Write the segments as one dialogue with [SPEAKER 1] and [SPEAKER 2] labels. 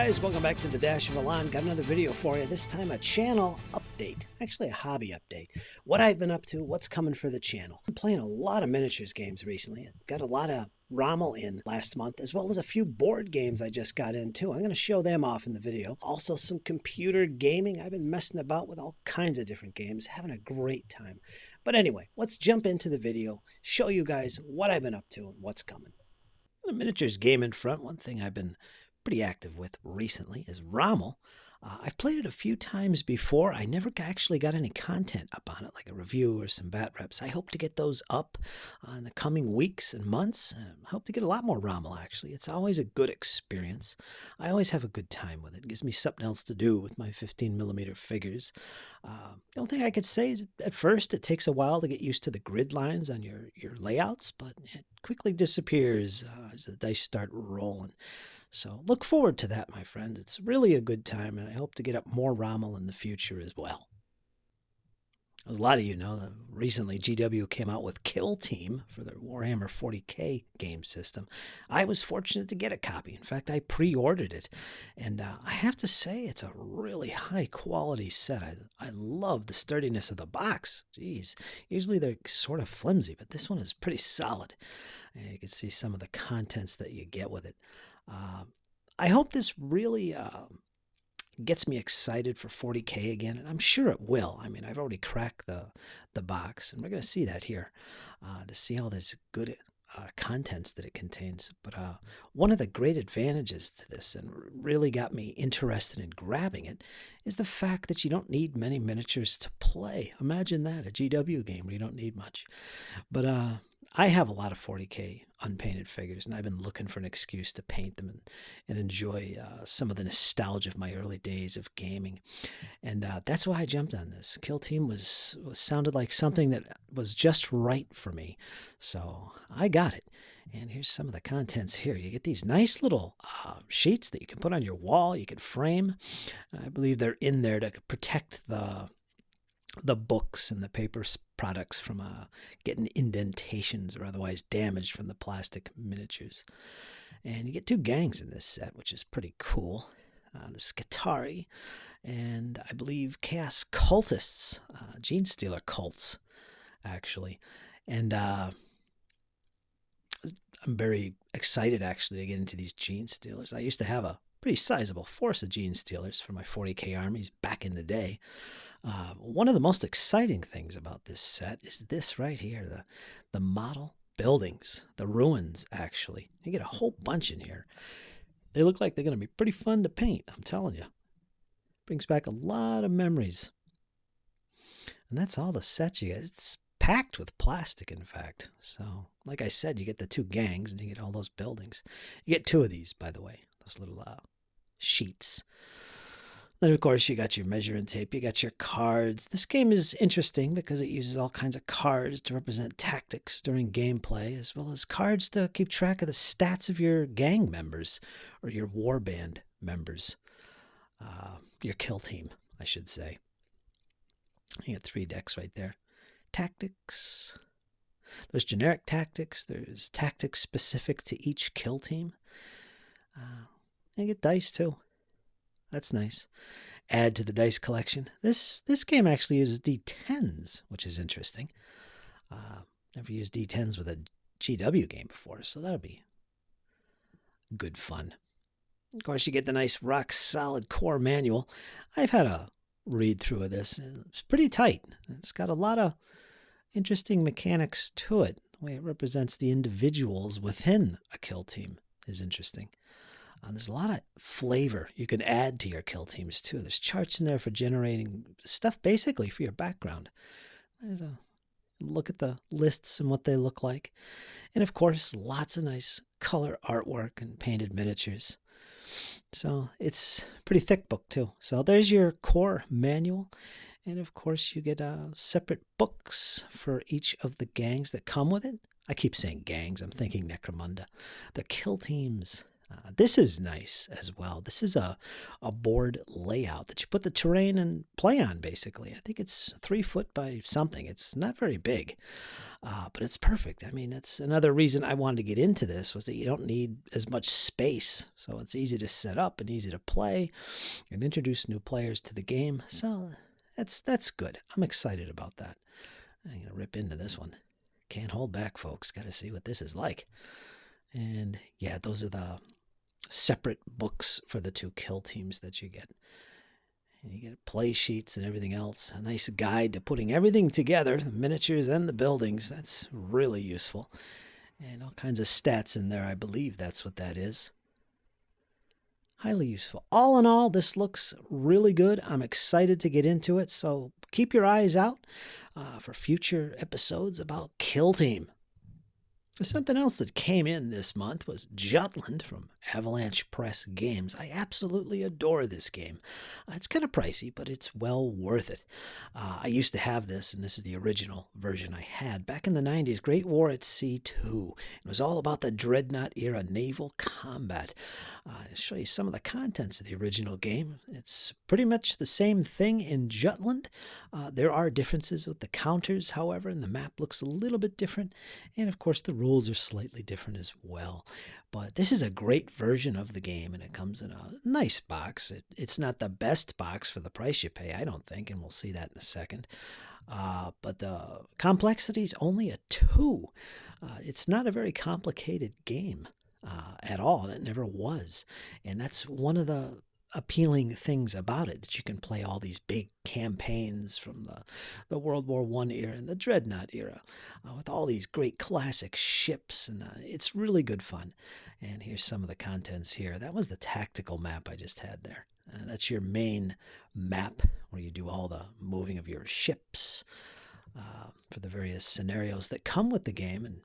[SPEAKER 1] guys, welcome back to the Dash of Élan. Got another video for you, this time a channel update, actually a hobby update. What I've been up to, what's coming for the channel. I'm playing a lot of miniatures games recently. Got a lot of Rommel in last month, as well as a few board games I just got into. I'm going to show them off in the video. Also some computer gaming. I've been messing about with all kinds of different games, having a great time. But anyway, let's jump into the video, show you guys what I've been up to and what's coming. The miniatures game in front, one thing I've been pretty active with recently is Rommel. I've played it a few times before. I never actually got any content up on it, like a review or some bat reps. I hope to get those up in the coming weeks and months. I hope to get a lot more Rommel, actually. It's always a good experience. I always have a good time with it. It gives me something else to do with my 15mm figures. The only thing I could say is at first it takes a while to get used to the grid lines on your layouts, but it quickly disappears as the dice start rolling. So look forward to that, my friends. It's really a good time, and I hope to get up more Rommel in the future as well. As a lot of you know, recently GW came out with Kill Team for their Warhammer 40K game system. I was fortunate to get a copy. In fact, I pre-ordered it, and I have to say it's a really high-quality set. I love the sturdiness of the box. Jeez, usually they're sort of flimsy, but this one is pretty solid. And you can see some of the contents that you get with it. I hope this really gets me excited for 40K again, and I'm sure it will. I mean, I've already cracked the box, and we're going to see that here to see all this good contents that it contains. But one of the great advantages to this, and really got me interested in grabbing it, is the fact that you don't need many miniatures to play. Imagine that, a GW game where you don't need much. But I have a lot of 40K unpainted figures, and I've been looking for an excuse to paint them and enjoy some of the nostalgia of my early days of gaming. And that's why I jumped on this. Kill Team sounded like something that was just right for me. So I got it. And here's some of the contents here. You get these nice little sheets that you can put on your wall, you can frame. I believe they're in there to protect the books and the paper products from getting indentations or otherwise damaged from the plastic miniatures. And you get two gangs in this set, which is pretty cool. The Skitarii and I believe Chaos Cultists, Gene Stealer cults, actually. And I'm very excited, actually, to get into these Gene Stealers. I used to have a pretty sizable force of Gene Stealers for my 40K armies back in the day. One of the most exciting things about this set is this right here, the model buildings, the ruins, actually. You get a whole bunch in here. They look like they're going to be pretty fun to paint, I'm telling you. Brings back a lot of memories. And that's all the sets you get. It's packed with plastic, in fact. So, like I said, you get the two gangs and you get all those buildings. You get two of these, by the way, those little sheets. Then, of course, you got your measuring tape, you got your cards. This game is interesting because it uses all kinds of cards to represent tactics during gameplay, as well as cards to keep track of the stats of your gang members, or your warband members. Your kill team, I should say. You get 3 decks right there. Tactics. There's generic tactics. There's tactics specific to each kill team. You get dice, too. That's nice. Add to the dice collection. This game actually uses D10s, which is interesting. Never used D10s with a GW game before, so that'll be good fun. Of course, you get the nice rock-solid core manual. I've had a read-through of this. It's pretty tight. It's got a lot of interesting mechanics to it. The way it represents the individuals within a kill team is interesting. There's a lot of flavor you can add to your kill teams, too. There's charts in there for generating stuff basically for your background. There's a look at the lists and what they look like. And, of course, lots of nice color artwork and painted miniatures. So it's a pretty thick book, too. So there's your core manual. And, of course, you get separate books for each of the gangs that come with it. I keep saying gangs. I'm thinking Necromunda. The kill teams. This is nice as well. This is a board layout that you put the terrain and play on, basically. I think it's 3 foot by something. It's not very big. But it's perfect. I mean, it's another reason I wanted to get into this was that you don't need as much space. So it's easy to set up and easy to play and introduce new players to the game. So that's good. I'm excited about that. I'm going to rip into this one. Can't hold back, folks. Got to see what this is like. And yeah, those are the separate books for the two kill teams that you get. And you get play sheets and everything else. A nice guide to putting everything together, the miniatures and the buildings. That's really useful. And all kinds of stats in there. I believe that's what that is. Highly useful. All in all, this looks really good. I'm excited to get into it. So keep your eyes out for future episodes about Kill Team. Something else that came in this month was Jutland from Avalanche Press Games. I absolutely adore this game. It's kind of pricey, but it's well worth it. I used to have this, and this is the original version I had. Back in the 90s, Great War at Sea 2. It was all about the Dreadnought era naval combat. I'll show you some of the contents of the original game. It's pretty much the same thing in Jutland. There are differences with the counters, however, and the map looks a little bit different. And of course, the rules are slightly different as well. But this is a great version of the game, and it comes in a nice box. It's not the best box for the price you pay, I don't think, and we'll see that in a second. But the complexity is only a 2. It's not a very complicated game at all, and it never was. And that's one of the appealing things about it, that you can play all these big campaigns from the World War I era and the Dreadnought era with all these great classic ships, and it's really good fun. And here's some of the contents here. That was the tactical map I just had there. That's your main map where you do all the moving of your ships for the various scenarios that come with the game. And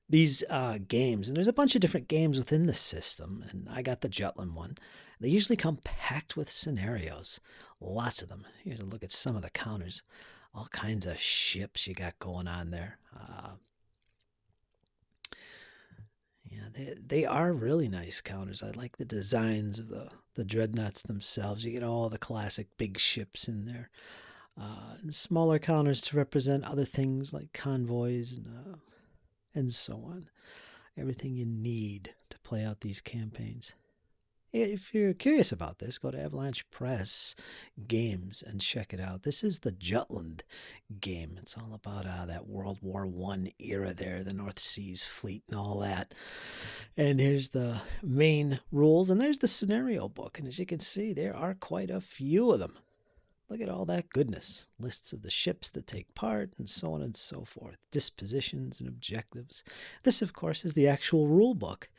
[SPEAKER 1] these games, and there's a bunch of different games within the system, and I got the Jutland one. They usually come packed with scenarios, lots of them. Here's a look at some of the counters. All kinds of ships you got going on there. Yeah, they are really nice counters. I like the designs of the dreadnoughts themselves. You get all the classic big ships in there. And smaller counters to represent other things like convoys and so on. Everything you need to play out these campaigns. If you're curious about this, go to Avalanche Press Games and check it out. This is the Jutland game. It's all about that World War I era there, the North Seas fleet and all that. And here's the main rules, and there's the scenario book. And as you can see, there are quite a few of them. Look at all that goodness. Lists of the ships that take part and so on and so forth. Dispositions and objectives. This, of course, is the actual rule book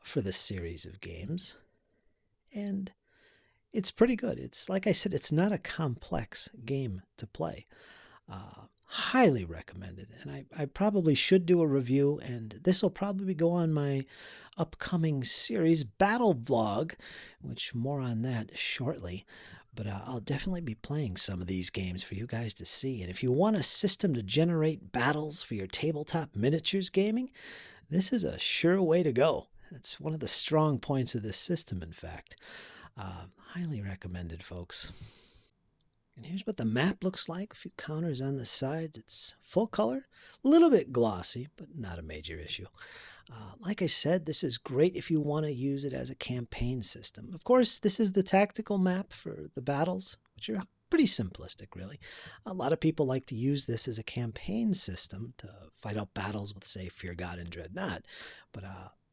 [SPEAKER 1] for this series of games. And it's pretty good. It's, like I said, it's not a complex game to play. Highly recommended. And I probably should do a review, and this will probably go on my upcoming series battle vlog, which more on that shortly. But I'll definitely be playing some of these games for you guys to see. And if you want a system to generate battles for your tabletop miniatures gaming, this is a sure way to go. It's one of the strong points of this system, in fact. Highly recommended, folks. And here's what the map looks like. A few counters on the sides. It's full color, a little bit glossy, but not a major issue. Like I said, this is great if you want to use it as a campaign system. Of course, this is the tactical map for the battles, which are pretty simplistic, really. A lot of people like to use this as a campaign system to fight out battles with, say, Fear God and Dreadnought. But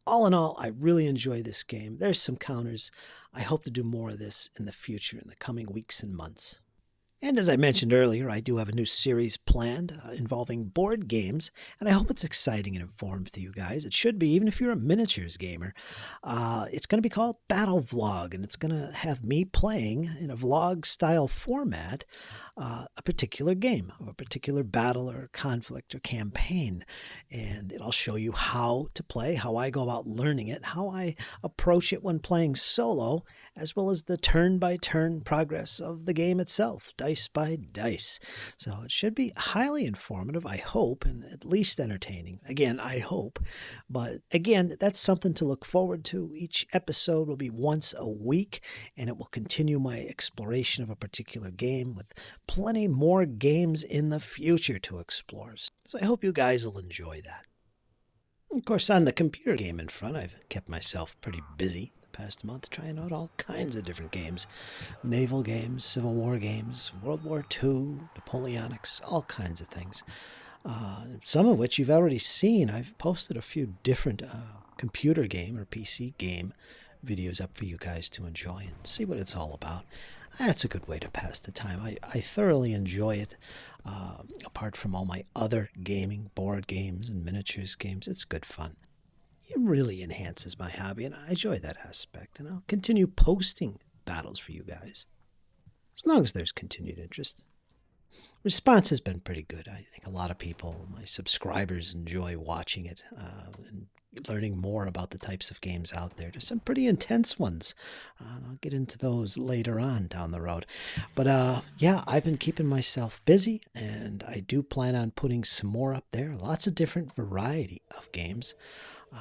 [SPEAKER 1] all in all, I really enjoy this game. There's some counters. I hope to do more of this in the future, in the coming weeks and months. And as I mentioned earlier, I do have a new series planned involving board games, and I hope it's exciting and informative to you guys. It should be, even if you're a miniatures gamer. It's going to be called Battle Vlog, and it's going to have me playing in a vlog-style format a particular game of a particular battle or conflict or campaign. And it'll show you how to play, how I go about learning it, how I approach it when playing solo, as well as the turn-by-turn progress of the game itself, dice by dice. So it should be highly informative, I hope, and at least entertaining. Again, I hope. But again, that's something to look forward to. Each episode will be once a week, and it will continue my exploration of a particular game with plenty more games in the future to explore. So I hope you guys will enjoy that. Of course, on the computer gaming front, I've kept myself pretty busy the past month trying out all kinds of different games. Naval games, Civil War games, World War II, Napoleonics, all kinds of things. Some of which you've already seen. I've posted a few different computer game or PC game videos up for you guys to enjoy and see what it's all about. That's a good way to pass the time. I thoroughly enjoy it. Apart from all my other gaming, board games and miniatures games, it's good fun. It really enhances my hobby, and I enjoy that aspect. And I'll continue posting battles for you guys, as long as there's continued interest. Response has been pretty good. I think a lot of people, my subscribers, enjoy watching it and learning more about the types of games out there. There's some pretty intense ones. I'll get into those later on down the road. But yeah, I've been keeping myself busy, and I do plan on putting some more up there. Lots of different variety of games,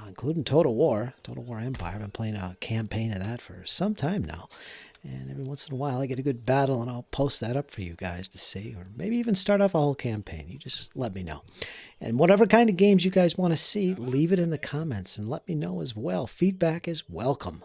[SPEAKER 1] including Total War Empire. I've been playing a campaign of that for some time now. And every once in a while I get a good battle and I'll post that up for you guys to see, or maybe even start off a whole campaign. You just let me know. And whatever kind of games you guys want to see, leave it in the comments and let me know as well. Feedback is welcome.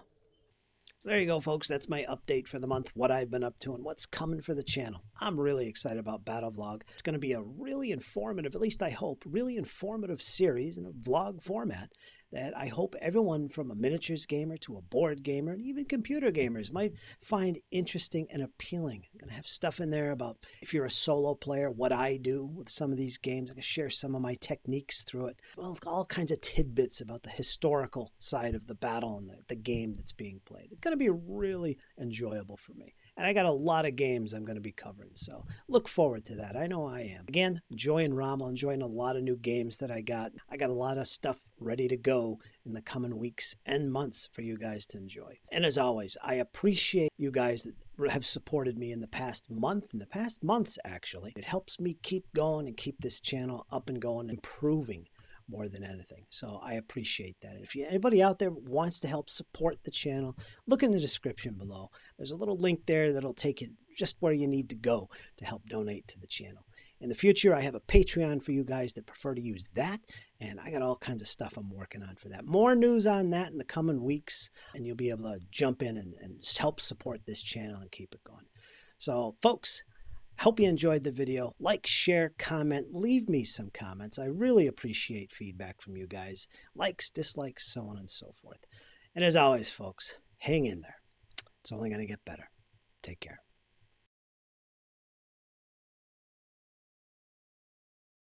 [SPEAKER 1] So there you go, folks. That's my update for the month, what I've been up to and what's coming for the channel. I'm really excited about Battle Vlog. It's going to be a really informative, at least I hope, really informative series in a vlog format that I hope everyone from a miniatures gamer to a board gamer and even computer gamers might find interesting and appealing. I'm going to have stuff in there about if you're a solo player, what I do with some of these games. I'm going to share some of my techniques through it. Well, all kinds of tidbits about the historical side of the battle and the game that's being played. It's going to be really enjoyable for me. And I got a lot of games I'm going to be covering, so look forward to that. I know I am. Again, enjoying Rommel, enjoying a lot of new games that I got. I got a lot of stuff ready to go in the coming weeks and months for you guys to enjoy. And as always, I appreciate you guys that have supported me in the past month, in the past months actually. It helps me keep going and keep this channel up and going, improving more than anything. So I appreciate that. And if anybody out there wants to help support the channel, look in the description below. There's a little link there that'll take you just where you need to go to help donate to the channel. In the future, I have a Patreon for you guys that prefer to use that, and I got all kinds of stuff I'm working on for that. More news on that in the coming weeks, and you'll be able to jump in and help support this channel and keep it going. So, folks, hope you enjoyed the video. Like, share, comment, leave me some comments. I really appreciate feedback from you guys. Likes, dislikes, so on and so forth. And as always, folks, hang in there. It's only going to get better. Take care.